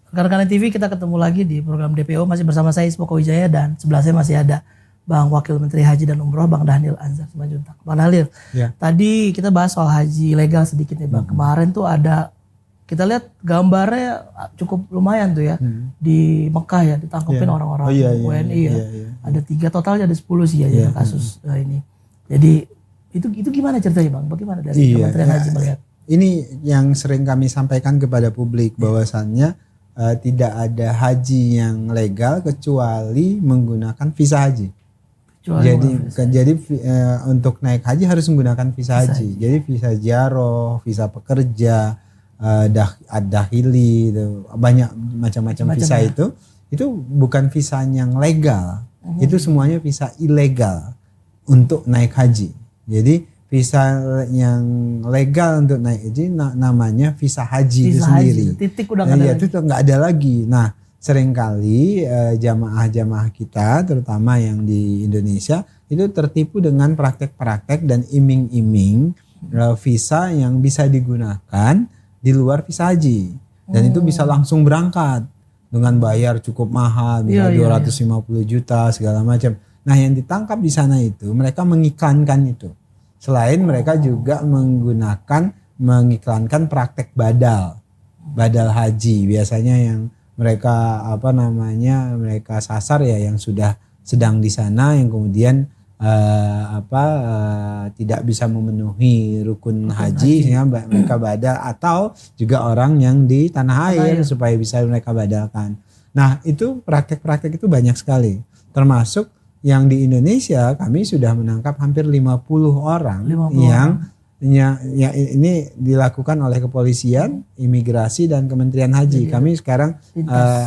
Rekan-rekan TV, kita ketemu lagi di program DPO, masih bersama saya Ismoko Wijaya dan sebelah saya masih ada Bang Wakil Menteri Haji dan Umroh, Bang Dhanil Anzar Simanjuntak. Bang Dhanil, tadi kita bahas soal haji ilegal sedikit nih Bang. Kemarin tuh ada, kita lihat gambarnya cukup lumayan tuh ya, di Mekah ya, ditangkepin orang-orang WNI ya. Ada 3, totalnya ada 10 sih ya kasus ini. Jadi itu gimana ceritanya Bang? Bagaimana dari Kementerian Haji melihat? Ini yang sering kami sampaikan kepada publik bahwasannya tidak ada haji yang legal kecuali menggunakan visa haji. Jadi untuk naik haji harus menggunakan visa haji. Jadi visa ziarah, visa pekerja, ad-dakhili, banyak macam-macam visa ya. Itu bukan visa yang legal. Itu semuanya visa ilegal untuk naik haji. Jadi visa yang legal untuk naik haji namanya visa haji itu sendiri. Titik udah nggak ada lagi. Itu nggak ada lagi. Nah, seringkali jamaah-jamaah kita, terutama yang di Indonesia, itu tertipu dengan praktek-praktek dan iming-iming visa yang bisa digunakan di luar visa haji. Dan itu bisa langsung berangkat dengan bayar cukup mahal, bisa 250 juta segala macam. Nah, yang ditangkap di sana itu mereka mengiklankan itu. Selain mereka juga mengiklankan praktek badal haji, biasanya yang mereka mereka sasar ya yang sudah sedang di sana, yang kemudian tidak bisa memenuhi rukun haji sehingga mereka badal, atau juga orang yang di tanah air supaya bisa mereka badalkan. Nah, itu praktek-praktek itu banyak sekali, termasuk yang di Indonesia kami sudah menangkap hampir 50 orang yang ini dilakukan oleh kepolisian, imigrasi dan Kementerian Haji. Kami sekarang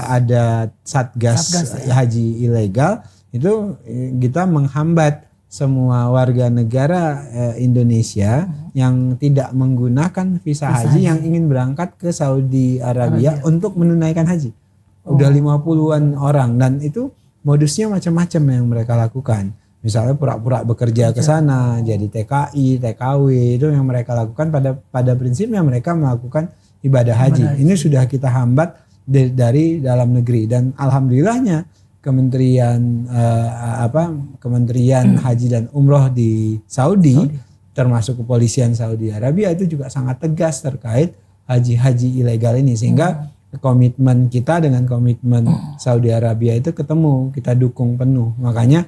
ada Satgas Haji Ilegal, itu kita menghambat semua warga negara Indonesia yang tidak menggunakan visa haji yang ingin berangkat ke Saudi Arabia untuk menunaikan haji. Udah 50-an orang, dan itu modusnya macam-macam yang mereka lakukan. Misalnya pura-pura bekerja ke sana, jadi TKI, TKW, itu yang mereka lakukan. Pada prinsipnya mereka melakukan ibadah haji. Ini sudah kita hambat dari dalam negeri, dan alhamdulillahnya Kementerian Haji dan Umroh di Saudi, termasuk kepolisian Saudi Arabia, itu juga sangat tegas terkait haji-haji ilegal ini, sehingga komitmen kita dengan komitmen Saudi Arabia itu ketemu, kita dukung penuh. Makanya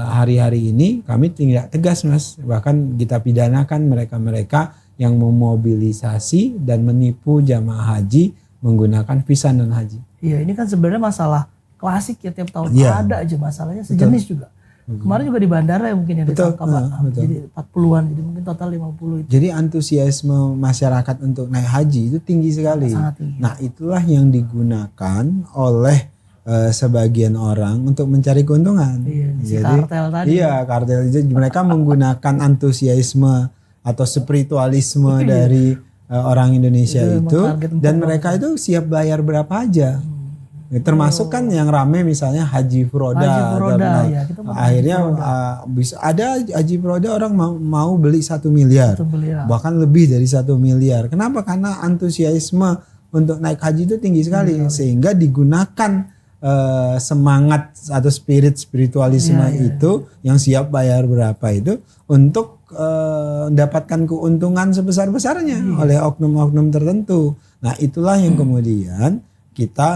hari-hari ini kami tidak tegas Mas, bahkan kita pidanakan mereka-mereka yang memobilisasi dan menipu jamaah haji menggunakan visa non haji. Iya, ini kan sebenarnya masalah klasik ya, tiap tahun ada aja masalahnya sejenis juga. Kemarin juga di bandara ya mungkin yang ditangkap, jadi 40-an, jadi mungkin total 50 itu. Jadi antusiasme masyarakat untuk naik haji itu tinggi sekali. Sangat tinggi. Nah, itulah yang digunakan oleh sebagian orang untuk mencari keuntungan. Jadi kartel tadi. Iya, kartel. Jadi mereka menggunakan antusiasme atau spiritualisme dari orang Indonesia itu, dan mereka itu siap bayar berapa aja. Termasuk kan yang rame misalnya Haji Furoda. Akhirnya bisa ada Haji Furoda, orang mau beli 1 miliar, bahkan lebih dari 1 miliar. Kenapa? Karena antusiasme untuk naik haji itu tinggi sekali, sehingga digunakan semangat atau spiritualisme itu yang siap bayar berapa itu untuk mendapatkan keuntungan sebesar-besarnya oleh oknum-oknum tertentu. Nah, itulah yang kemudian kita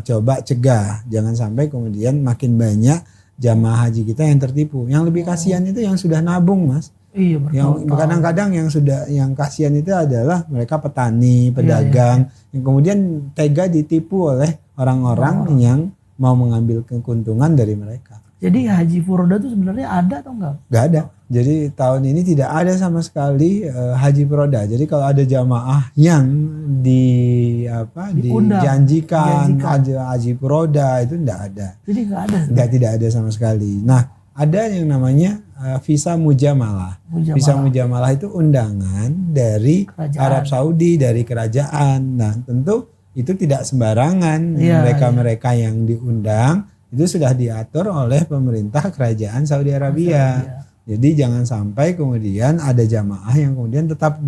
coba cegah, jangan sampai kemudian makin banyak jamaah haji kita yang tertipu. Yang lebih kasihan itu yang sudah nabung Mas. Iya, yang kadang-kadang yang kasihan itu adalah mereka petani, pedagang, yang kemudian tega ditipu oleh orang-orang yang mau mengambil keuntungan dari mereka. Jadi Haji Furoda itu sebenarnya ada atau enggak? Enggak ada. Jadi tahun ini tidak ada sama sekali Haji Furoda. Jadi kalau ada jamaah yang dijanjikan Haji Furoda, itu enggak ada. Jadi enggak ada. Tidak ada sama sekali. Nah, ada yang namanya visa mujamalah. Visa mujamalah itu undangan dari kerajaan Arab Saudi, dari kerajaan. Nah, tentu itu tidak sembarangan. Mereka-mereka yang diundang itu sudah diatur oleh pemerintah kerajaan Saudi Arabia. Jadi jangan sampai kemudian ada jamaah yang kemudian tetap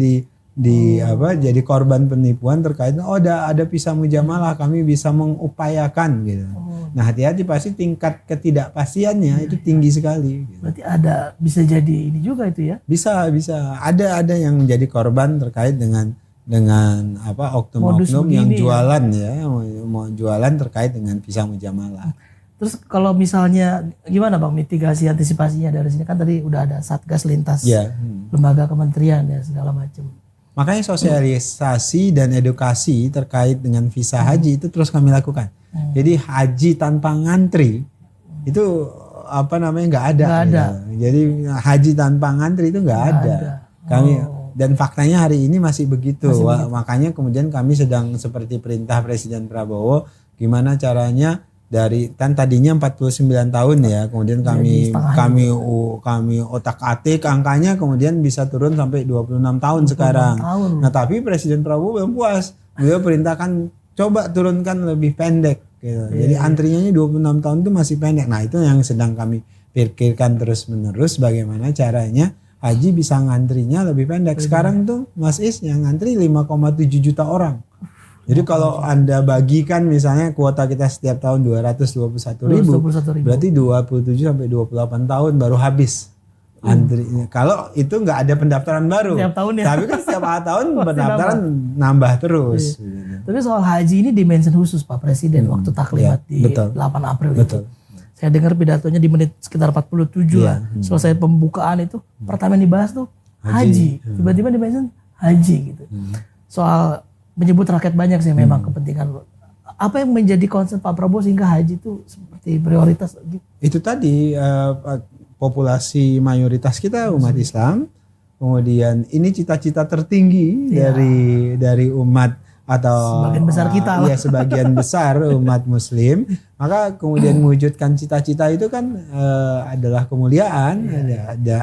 jadi korban penipuan terkait ada visa mujamalah, kami bisa mengupayakan gitu. Nah, hati-hati, pasti tingkat ketidakpastiannya itu tinggi sekali gitu. Berarti bisa jadi ini juga itu ya? Bisa ada yang menjadi korban terkait dengan oknum-oknum yang jualan ya, mau jualan terkait dengan visa mujamalah. Terus kalau misalnya gimana Bang mitigasi antisipasinya dari sini, kan tadi udah ada satgas lintas lembaga kementerian ya segala macam. Makanya sosialisasi dan edukasi terkait dengan visa haji itu terus kami lakukan. Jadi haji tanpa ngantri itu nggak ada. Jadi haji tanpa ngantri itu nggak ada. Kami dan faktanya hari ini masih begitu. Makanya kemudian kami sedang seperti perintah Presiden Prabowo, gimana caranya kan tadinya 49 tahun ya, kemudian kami otak-atik angkanya, kemudian bisa turun sampai 26 tahun sekarang. Nah, tapi Presiden Prabowo belum puas. Beliau perintahkan coba turunkan lebih pendek gitu. Jadi antrinya 26 tahun itu masih pendek. Nah, itu yang sedang kami pikirkan terus-menerus, bagaimana caranya haji bisa ngantrinya lebih pendek. Sekarang tuh Mas Is yang ngantri 5,7 juta orang. Jadi kalau Anda bagikan misalnya kuota kita setiap tahun 221.000, berarti 27 sampai 28 tahun baru habis antrinya. Kalau itu nggak ada pendaftaran baru. Setiap tahun ya. Tapi kan setiap tahun pendaftaran nambah terus. Tapi soal haji ini dimention khusus Pak Presiden waktu taklimat di 8 April itu. Saya dengar pidatonya di menit sekitar 47 lah. Selesai pembukaan itu pertama yang dibahas tuh haji. Tiba-tiba dimention haji gitu. Soal menyebut rakyat banyak sih memang kepentingan. Apa yang menjadi concern Pak Prabowo sehingga haji itu seperti prioritas gitu? Itu tadi populasi mayoritas kita umat Islam, kemudian ini cita-cita tertinggi dari umat atau sebagian besar kita lah. Ya, sebagian besar umat Muslim. Maka kemudian mewujudkan cita-cita itu kan adalah kemuliaan,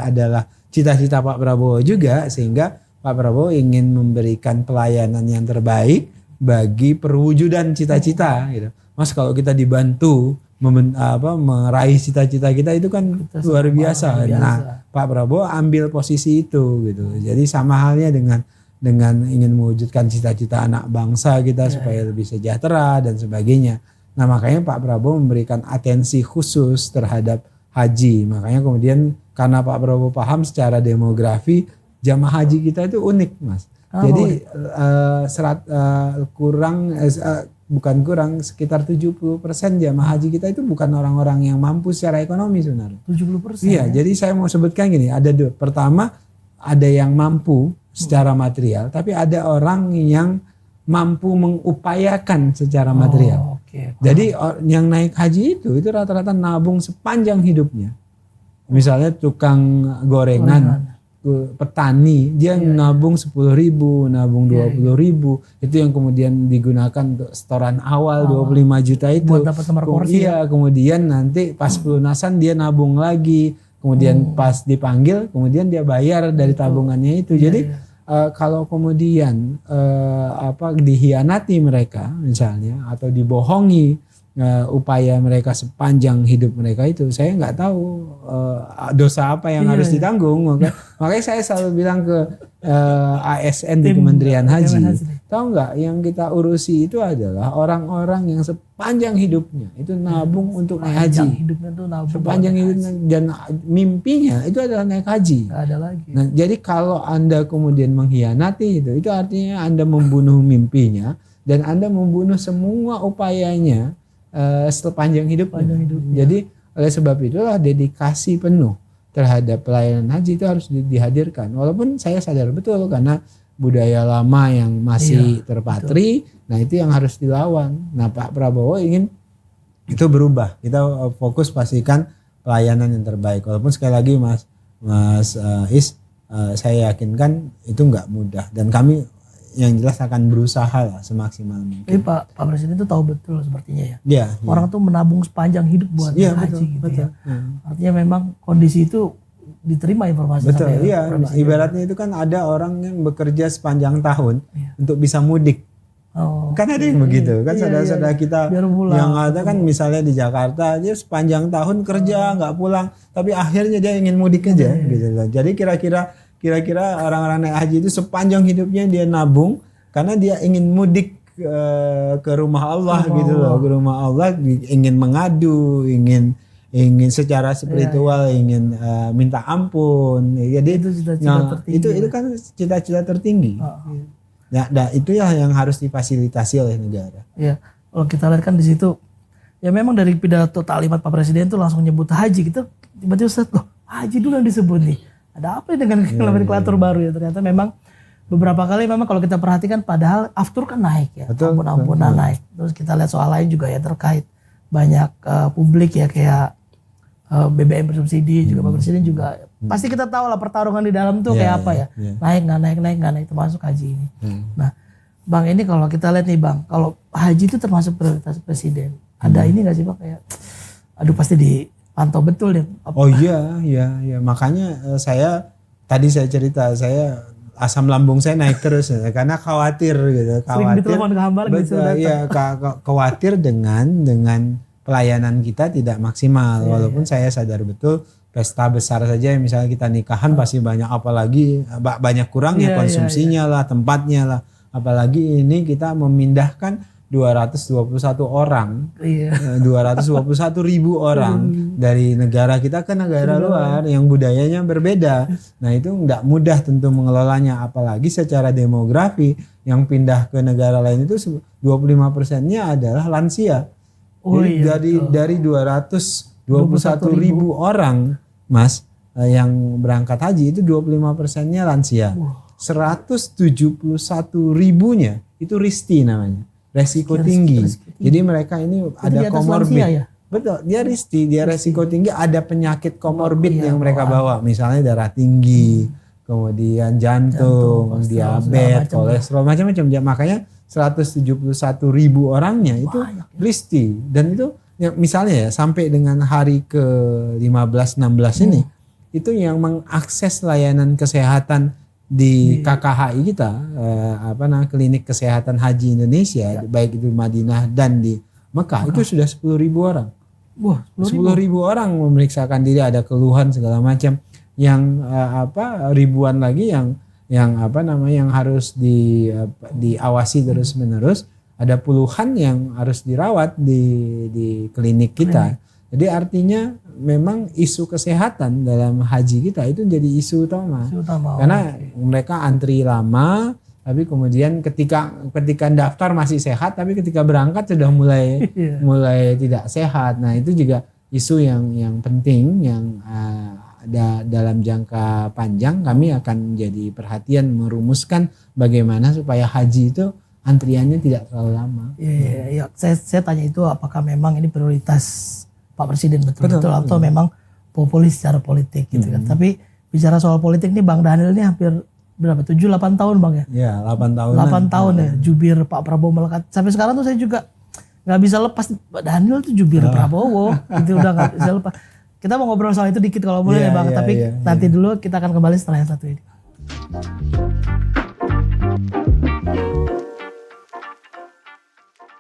adalah cita-cita Pak Prabowo juga, sehingga Pak Prabowo ingin memberikan pelayanan yang terbaik bagi perwujudan cita-cita gitu. Mas, kalau kita dibantu meraih cita-cita kita itu kan luar biasa. Nah, Pak Prabowo ambil posisi itu gitu. Jadi sama halnya dengan ingin mewujudkan cita-cita anak bangsa kita supaya lebih sejahtera dan sebagainya. Nah, makanya Pak Prabowo memberikan atensi khusus terhadap haji. Makanya kemudian karena Pak Prabowo paham secara demografi jamaah haji kita itu unik, Mas. Jadi sekitar 70% jamaah haji kita itu bukan orang-orang yang mampu secara ekonomi sebenarnya. 70%? Iya, jadi saya mau sebutkan gini, ada dua. Pertama, ada yang mampu secara material, tapi ada orang yang mampu mengupayakan secara material. Jadi yang naik haji itu rata-rata nabung sepanjang hidupnya. Misalnya tukang gorengan. Petani dia nabung 10.000, nabung 20.000, itu yang kemudian digunakan untuk setoran awal 25 juta itu. Buat dapat nomor kursi. Iya, kemudian nanti pas pelunasan dia nabung lagi, kemudian pas dipanggil, kemudian dia bayar dari tabungannya itu. Jadi kalau kemudian dihianati mereka misalnya atau dibohongi upaya mereka sepanjang hidup mereka itu, saya nggak tahu dosa apa yang harus ditanggung. Makanya saya selalu bilang ke ASN di Kementerian Haji, tahu nggak, yang kita urusi itu adalah orang-orang yang sepanjang hidupnya itu nabung untuk naik haji. Sepanjang hidupnya dan mimpinya itu adalah naik haji. Nggak ada lagi. Nah, jadi kalau Anda kemudian mengkhianati itu artinya Anda membunuh mimpinya dan Anda membunuh semua upayanya sepanjang hidupnya. Jadi oleh sebab itulah dedikasi penuh terhadap pelayanan haji itu harus dihadirkan. Walaupun saya sadar betul karena budaya lama yang masih terpatri, nah itu yang harus dilawan. Nah, Pak Prabowo ingin itu berubah. Kita fokus pastikan pelayanan yang terbaik. Walaupun sekali lagi Mas Is, saya yakinkan itu nggak mudah dan kami yang jelas akan berusaha lah semaksimal mungkin. Tapi Pak Presiden itu tahu betul sepertinya ya. Iya. Orang tuh menabung sepanjang hidup buat haji gitu ya. Artinya memang kondisi itu diterima informasi. Betul, iya. Ibaratnya itu kan ada orang yang bekerja sepanjang tahun untuk bisa mudik. Kan ada yang begitu kan, saudara-saudara kita yang ada kan misalnya di Jakarta dia sepanjang tahun kerja nggak pulang, tapi akhirnya dia ingin mudik aja gitu. Jadi kira-kira kira-kira orang-orang naik haji itu sepanjang hidupnya dia nabung karena dia ingin mudik ke rumah Allah gitu loh, ke rumah Allah, ingin mengadu, ingin secara spiritual, ingin minta ampun. Jadi itu cita-cita tertinggi. Itu kan cita-cita tertinggi. Nah, itu yang harus difasilitasi oleh negara. Ya, kalau kita lihat kan di situ, ya memang dari pidato taklimat Pak Presiden tuh langsung nyebut haji gitu, tiba-tiba loh haji dulu yang disebut nih. Ada apa dengan nomenklatur baru ya? Ternyata memang beberapa kali memang kalau kita perhatikan padahal aftur kan naik ya, ampun-ampunan naik. Terus kita lihat soal lain juga ya terkait banyak publik ya kayak BBM bersubsidi juga Pak Presiden juga pasti kita tahu lah pertarungan di dalam tuh kayak apa ya, naik nggak naik termasuk haji ini. Nah Bang, ini kalau kita lihat nih Bang, kalau haji itu termasuk prioritas Presiden, ada ini nggak sih Bang kayak aduh pasti dipantau betul nih. Oh iya makanya saya cerita saya asam lambung saya naik terus karena khawatir gitu. Sering ditelepon ke hamba gitu. Iya, khawatir dengan pelayanan kita tidak maksimal. Walaupun saya sadar betul pesta besar saja misalnya kita nikahan pasti banyak, apalagi banyak kurangnya konsumsinya lah, tempatnya lah. Apalagi ini kita memindahkan 221 orang, 221 ribu orang dari negara kita ke negara luar yang budayanya berbeda. Nah itu nggak mudah tentu mengelolanya, apalagi secara demografi yang pindah ke negara lain itu 25%-nya adalah lansia. Jadi dari 221 ribu orang Mas yang berangkat haji itu 25%-nya lansia. 171 ribunya itu risti namanya. Resiko tinggi. Jadi mereka ini ada komorbid. Ya? Betul, dia risti, dia resiko tinggi, ada penyakit komorbid yang mereka bawa. Misalnya darah tinggi, kemudian jantung diabetes, kolesterol, macam-macam. Makanya 171 ribu orangnya itu risti. Dan itu ya, misalnya ya sampai dengan hari ke 15-16 ini, itu yang mengakses layanan kesehatan di KKHI kita, klinik kesehatan haji Indonesia, baik itu Madinah dan di Mekah, itu sudah 10.000 orang. Wah, 10.000 orang memeriksakan diri, ada keluhan segala macam. Yang ribuan lagi yang harus diawasi terus menerus. Ada puluhan yang harus dirawat di klinik kita. Jadi artinya memang isu kesehatan dalam haji kita itu jadi isu utama. Karena mereka antri lama, tapi kemudian ketika daftar masih sehat, tapi ketika berangkat sudah mulai tidak sehat. Nah itu juga isu yang penting yang dalam jangka panjang kami akan jadi perhatian merumuskan bagaimana supaya haji itu antriannya tidak terlalu lama. Iya. Saya tanya itu apakah memang ini prioritas Pak Presiden betul-betul atau memang populis secara politik gitu kan. Tapi bicara soal politik nih Bang Daniel ini hampir berapa? 7-8 tahun Bang ya? Iya 8 tahun. 8 tahun ya jubir Pak Prabowo melekat. Sampai sekarang tuh saya juga gak bisa lepas Pak Daniel tuh jubir Prabowo. Itu udah gak bisa lepas. Kita mau ngobrol soal itu dikit kalau boleh ya Bang. Tapi nanti dulu kita akan kembali setelah yang satu ini.